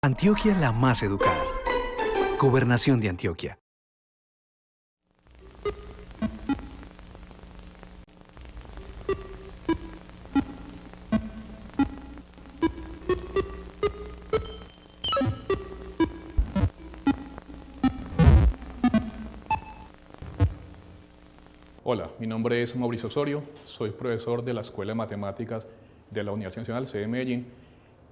Antioquia la más educada. Gobernación de Antioquia. Hola, mi nombre es Mauricio Osorio, soy profesor de la Escuela de Matemáticas de la Universidad Nacional, sede de Medellín,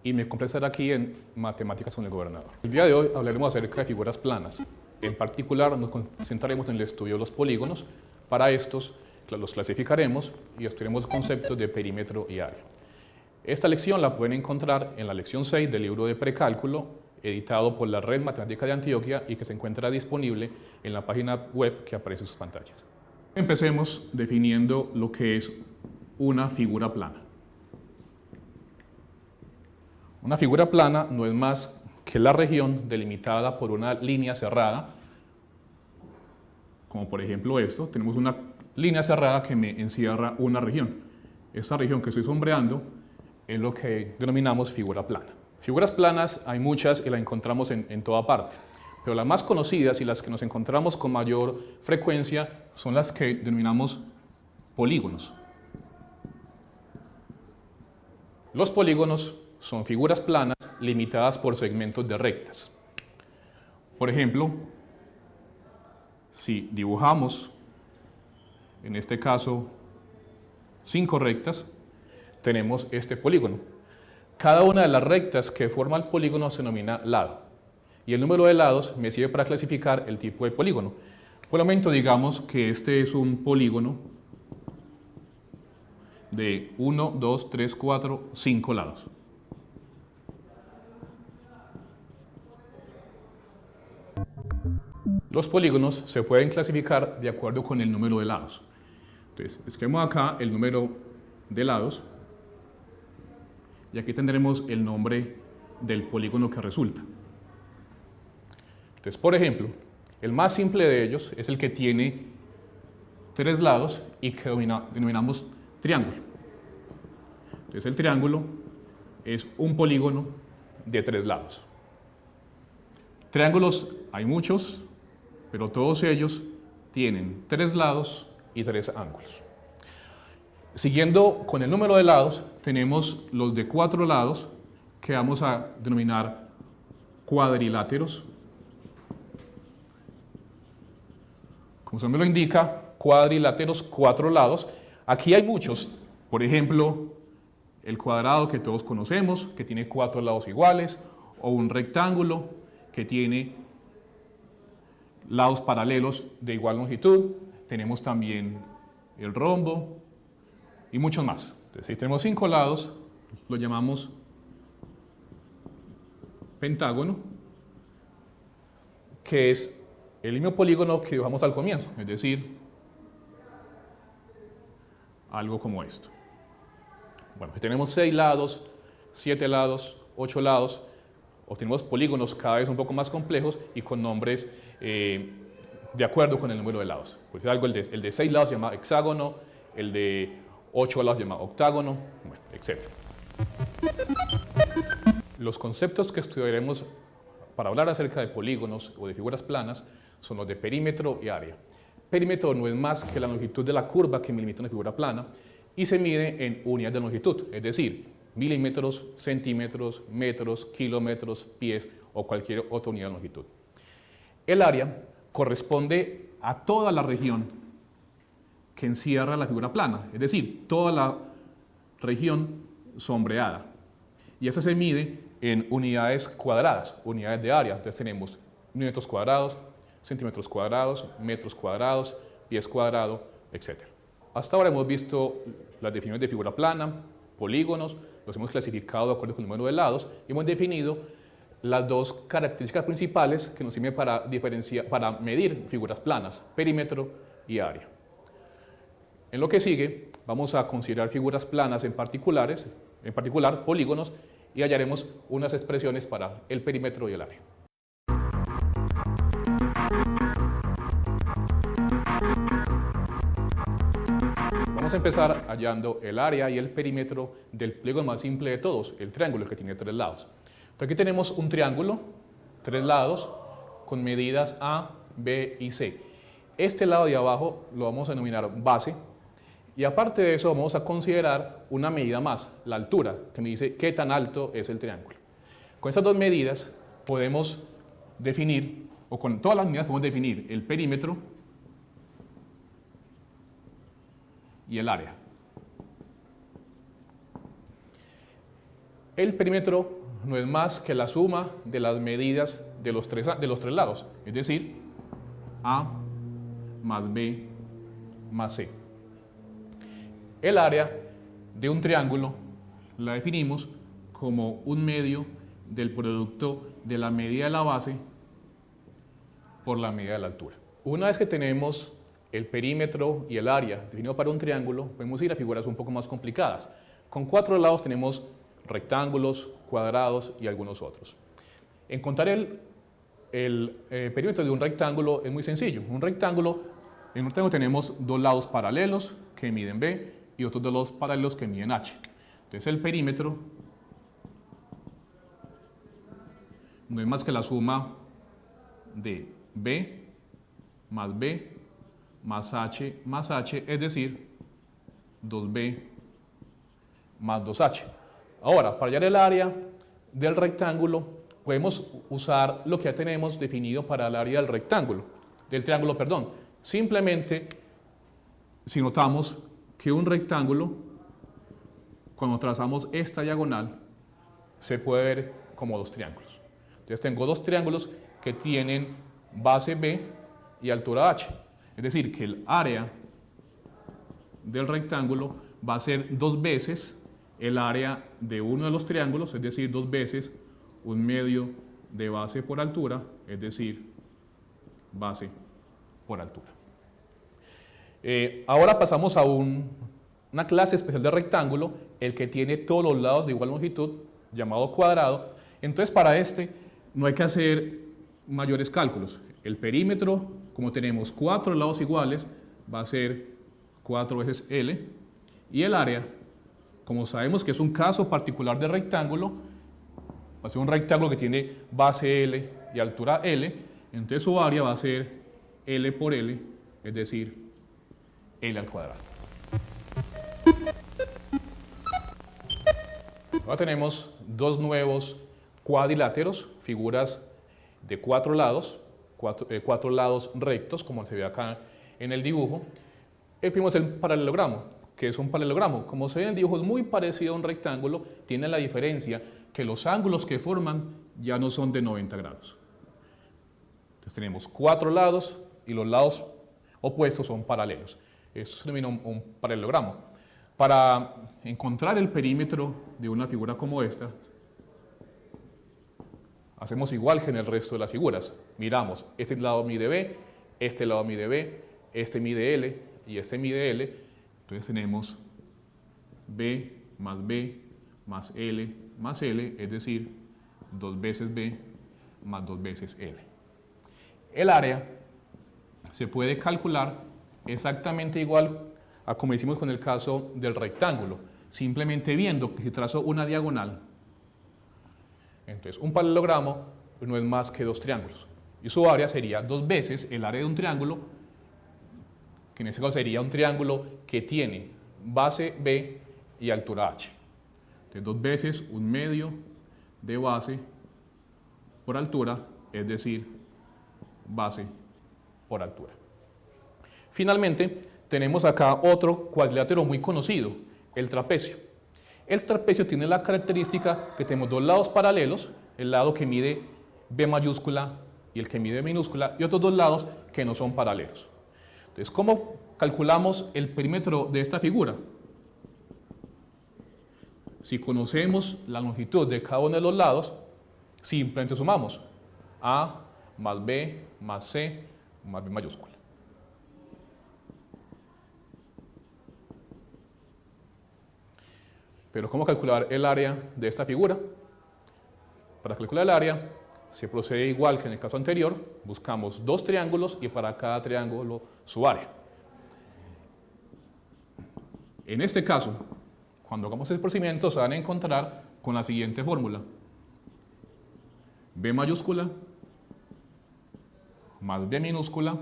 y me complace estar aquí en Matemáticas con el Gobernador. El día de hoy hablaremos acerca de figuras planas. En particular nos concentraremos en el estudio de los polígonos. Para estos los clasificaremos y estudiaremos conceptos de perímetro y área. Esta lección la pueden encontrar en la lección 6 del libro de precálculo, editado por la Red Matemática de Antioquia y que se encuentra disponible en la página web que aparece en sus pantallas. Empecemos definiendo lo que es una figura plana. Una figura plana no es más que la región delimitada por una línea cerrada, como por ejemplo esto. Tenemos una línea cerrada que me encierra una región. Esta región que estoy sombreando es lo que denominamos figura plana. Figuras planas hay muchas y las encontramos en toda parte, pero las más conocidas y las que nos encontramos con mayor frecuencia son las que denominamos polígonos. Los polígonos son figuras planas limitadas por segmentos de rectas. Por ejemplo, si dibujamos, en este caso, 5 rectas, tenemos este polígono. Cada una de las rectas que forma el polígono se denomina lado. Y el número de lados me sirve para clasificar el tipo de polígono. Por el momento digamos que este es un polígono de 1, 2, 3, 4, 5 lados. Los polígonos se pueden clasificar de acuerdo con el número de lados. Entonces, escribimos acá el número de lados y aquí tendremos el nombre del polígono que resulta. Entonces, por ejemplo, el más simple de ellos es el que tiene 3 lados y que denominamos triángulo. Entonces, el triángulo es un polígono de 3 lados. Triángulos hay muchos, pero todos ellos tienen 3 lados y 3 ángulos. Siguiendo con el número de lados, tenemos los de 4 lados que vamos a denominar cuadriláteros. Como su nombre lo indica, cuadriláteros, 4 lados. Aquí hay muchos, por ejemplo, el cuadrado que todos conocemos, que tiene 4 lados iguales, o un rectángulo que tiene lados paralelos de igual longitud. Tenemos también el rombo y muchos más. Entonces, si tenemos 5 lados, lo llamamos pentágono, que es el mismo polígono que dibujamos al comienzo, es decir, algo como esto. Bueno, si tenemos 6 lados, 7 lados, 8 lados, obtenemos polígonos cada vez un poco más complejos y con nombres de acuerdo con el número de lados. Por decir algo, el de 6 lados se llama hexágono, el de 8 lados se llama octágono, bueno, etc. Los conceptos que estudiaremos para hablar acerca de polígonos o de figuras planas son los de perímetro y área. Perímetro no es más que la longitud de la curva que me limita una figura plana y se mide en unidades de longitud, es decir, milímetros, centímetros, metros, kilómetros, pies o cualquier otra unidad de longitud. El área corresponde a toda la región que encierra la figura plana, es decir, toda la región sombreada. Y esa se mide en unidades cuadradas, unidades de área. Entonces tenemos milímetros cuadrados, centímetros cuadrados, metros cuadrados, pies cuadrados, etc. Hasta ahora hemos visto las definiciones de figura plana, polígonos, los hemos clasificado de acuerdo con el número de lados y hemos definido las dos características principales que nos sirven para medir figuras planas, perímetro y área. En lo que sigue vamos a considerar figuras planas en particular polígonos, y hallaremos unas expresiones para el perímetro y el área. Vamos a empezar hallando el área y el perímetro del polígono más simple de todos, el triángulo, que tiene 3 lados. Aquí tenemos un triángulo, 3 lados, con medidas A, B y C. Este lado de abajo lo vamos a denominar base, y aparte de eso vamos a considerar una medida más, la altura, que me dice qué tan alto es el triángulo. Con estas dos medidas podemos definir, o con todas las medidas podemos definir el perímetro y el área. El perímetro no es más que la suma de las medidas de los tres lados, es decir, A más B más C. El área de un triángulo la definimos como un medio del producto de la medida de la base por la medida de la altura. Una vez que tenemos el perímetro y el área definido para un triángulo, podemos ir a figuras un poco más complicadas. Con 4 lados tenemos rectángulos, cuadrados y algunos otros. Encontrar el perímetro de un rectángulo es muy sencillo. En un rectángulo tenemos 2 lados paralelos que miden B y otros 2 lados paralelos que miden H. Entonces el perímetro no es más que la suma de B más H, es decir, 2B más 2H. Ahora, para hallar el área del rectángulo, podemos usar lo que ya tenemos definido para el área del triángulo, perdón. Simplemente, si notamos que un rectángulo, cuando trazamos esta diagonal, se puede ver como 2 triángulos. Entonces tengo 2 triángulos que tienen base B y altura H. Es decir, que el área del rectángulo va a ser 2 veces el área de uno de los triángulos, es decir, 2 veces un medio de base por altura, es decir, base por altura. Ahora pasamos a una clase especial de rectángulo, el que tiene todos los lados de igual longitud, llamado cuadrado. Entonces, para este no hay que hacer mayores cálculos. El perímetro, como tenemos 4 lados iguales, va a ser 4 veces L, y el área, como sabemos que es un caso particular de rectángulo, va a ser un rectángulo que tiene base L y altura L, entonces su área va a ser L por L, es decir, L al cuadrado. Ahora tenemos 2 nuevos cuadriláteros, figuras de 4 lados, 4 lados rectos, como se ve acá en el dibujo. El primero es el paralelogramo, que es un paralelogramo. Como se ve en el dibujo, es muy parecido a un rectángulo, tiene la diferencia que los ángulos que forman ya no son de 90 grados. Entonces tenemos 4 lados y los lados opuestos son paralelos. Eso se denomina un paralelogramo. Para encontrar el perímetro de una figura como esta, hacemos igual que en el resto de las figuras. Miramos, este lado mide B, este lado mide B, este mide L y este mide L. Entonces tenemos B más L, es decir, 2 veces B más 2 veces L. El área se puede calcular exactamente igual a como hicimos con el caso del rectángulo, simplemente viendo que si trazo una diagonal, entonces un paralelogramo no es más que 2 triángulos, y su área sería 2 veces el área de un triángulo, que en este caso sería un triángulo que tiene base B y altura H. Entonces 2 veces un medio de base por altura, es decir, base por altura. Finalmente, tenemos acá otro cuadrilátero muy conocido, el trapecio. El trapecio tiene la característica que tenemos 2 lados paralelos, el lado que mide B mayúscula y el que mide B minúscula, y otros 2 lados que no son paralelos. Entonces, ¿cómo calculamos el perímetro de esta figura? Si conocemos la longitud de cada uno de los lados, simplemente sumamos A más B más C más B mayúscula. Pero ¿cómo calcular el área de esta figura? Para calcular el área se procede igual que en el caso anterior, buscamos 2 triángulos y para cada triángulo su área. En este caso, cuando hagamos el procedimiento se van a encontrar con la siguiente fórmula. B mayúscula más B minúscula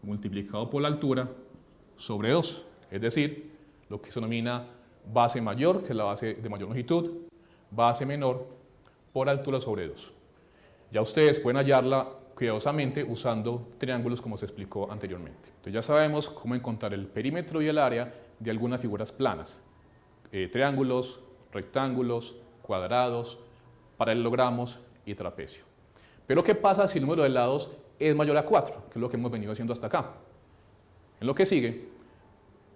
multiplicado por la altura sobre 2, es decir, lo que se denomina base mayor, que es la base de mayor longitud, base menor por altura sobre 2. Ya ustedes pueden hallarla cuidadosamente usando triángulos como se explicó anteriormente. Entonces ya sabemos cómo encontrar el perímetro y el área de algunas figuras planas, triángulos, rectángulos, cuadrados, paralelogramos y trapecio. Pero ¿qué pasa si el número de lados es mayor a 4? Que es lo que hemos venido haciendo hasta acá. En lo que sigue,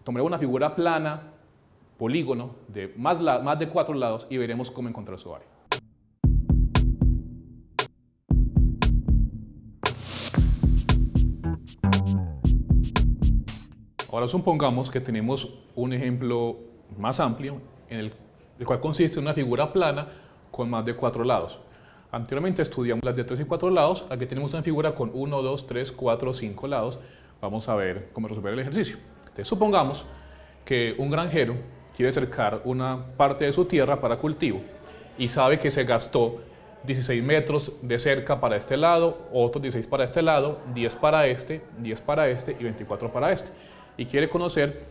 tomaré una figura plana, polígono, de más de 4 lados y veremos cómo encontrar su área. Ahora supongamos que tenemos un ejemplo más amplio, en el cual consiste en una figura plana con más de 4 lados. Anteriormente estudiamos las de 3 y 4 lados, aquí tenemos una figura con 1, 2, 3, 4, 5 lados. Vamos a ver cómo resolver el ejercicio. Entonces, supongamos que un granjero quiere cercar una parte de su tierra para cultivo y sabe que se gastó 16 metros de cerca para este lado, otros 16 para este lado, 10 para este, 10 para este y 24 para este. Y quiere conocer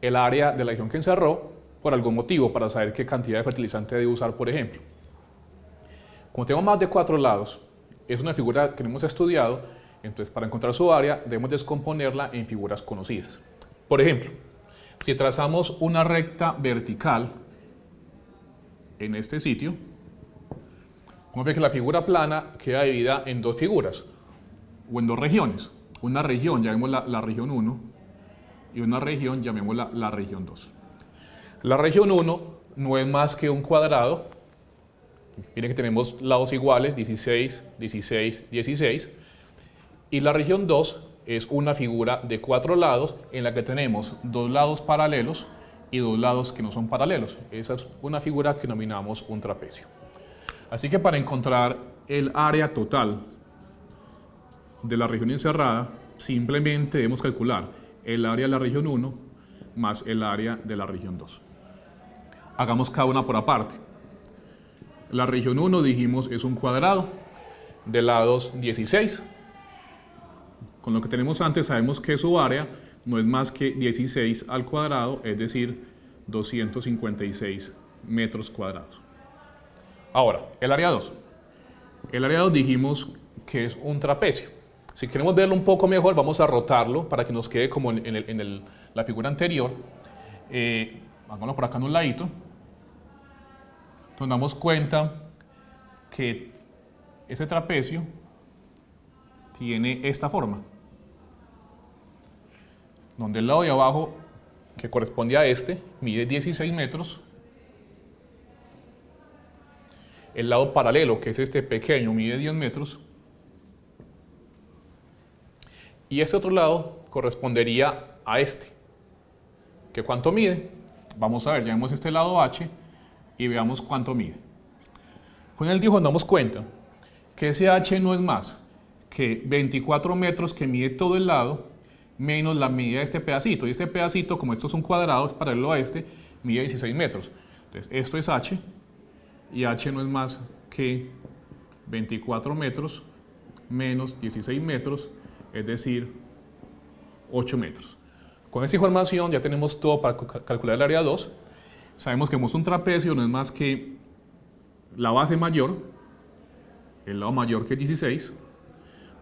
el área de la región que encerró por algún motivo, para saber qué cantidad de fertilizante debe usar, por ejemplo. Como tenemos más de 4 lados, es una figura que no hemos estudiado, entonces para encontrar su área debemos descomponerla en figuras conocidas. Por ejemplo, si trazamos una recta vertical en este sitio, vamos a ver que la figura plana queda dividida en dos figuras, o en dos regiones. Una región, llamémosla la región 1, y una región, llamémosla la región 2. La región 1 no es más que un cuadrado. Miren que tenemos lados iguales, 16, 16, 16. Y la región 2 es una figura de 4 lados en la que tenemos 2 lados paralelos y 2 lados que no son paralelos. Esa es una figura que denominamos un trapecio. Así que para encontrar el área total de la región encerrada, simplemente debemos calcular el área de la región 1 más el área de la región 2. Hagamos cada una por aparte. La región 1, dijimos, es un cuadrado de lados 16. Con lo que tenemos antes sabemos que su área no es más que 16 al cuadrado, es decir, 256 metros cuadrados. Ahora, el área 2. El área 2 dijimos que es un trapecio. Si queremos verlo un poco mejor, vamos a rotarlo para que nos quede como en la figura anterior. Hagámoslo por acá en un ladito. Nos damos cuenta que ese trapecio tiene esta forma, donde el lado de abajo, que corresponde a este, mide 16 metros, el lado paralelo, que es este pequeño, mide 10 metros, y este otro lado correspondería a este, que ¿cuánto mide? Vamos a ver, llamemos este lado H, y veamos cuánto mide. Con el dibujo nos damos cuenta que ese H no es más que 24 metros que mide todo el lado, menos la medida de este pedacito. Y este pedacito, como esto es un cuadrado, es paralelo a este, mide 16 metros. Entonces, esto es H, y H no es más que 24 metros menos 16 metros, es decir, 8 metros. Con esta información ya tenemos todo para calcular el área 2. Sabemos que un trapecio no es más que la base mayor, el lado mayor que es 16,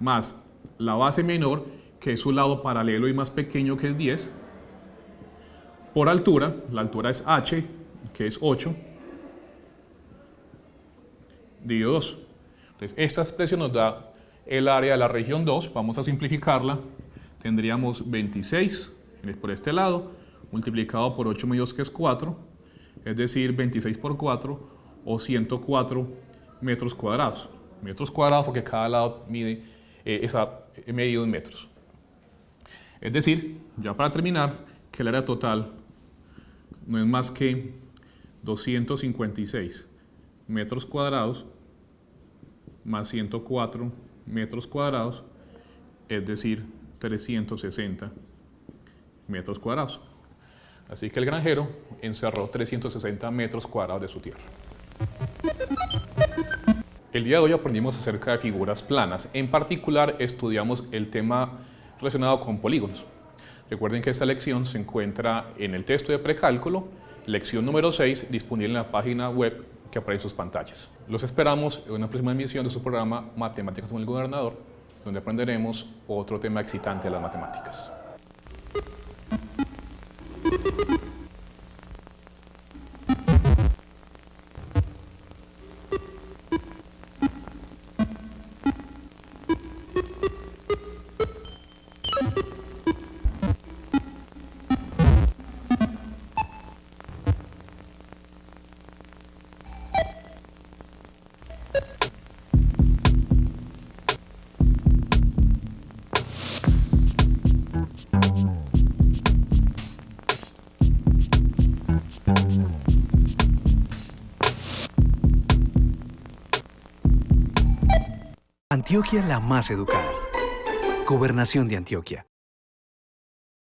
más la base menor, que es su lado paralelo y más pequeño que es 10, por altura, la altura es H, que es 8, dividido 2. Entonces, esta expresión nos da el área de la región 2, vamos a simplificarla, tendríamos 26 por este lado, multiplicado por 8 medios, que es 4, es decir, 26 por 4 o 104 metros cuadrados. Metros cuadrados porque cada lado mide medido en metros. Es decir, ya para terminar, que el área total no es más que 256 metros cuadrados más 104 metros cuadrados, es decir, 360 metros cuadrados. Así que el granjero encerró 360 metros cuadrados de su tierra. El día de hoy aprendimos acerca de figuras planas. En particular, estudiamos el tema relacionado con polígonos. Recuerden que esta lección se encuentra en el texto de precálculo, lección número 6, disponible en la página web que aparece en sus pantallas. Los esperamos en una próxima emisión de su programa Matemáticas con el Gobernador, donde aprenderemos otro tema excitante de las matemáticas. Antioquia la más educada. Gobernación de Antioquia.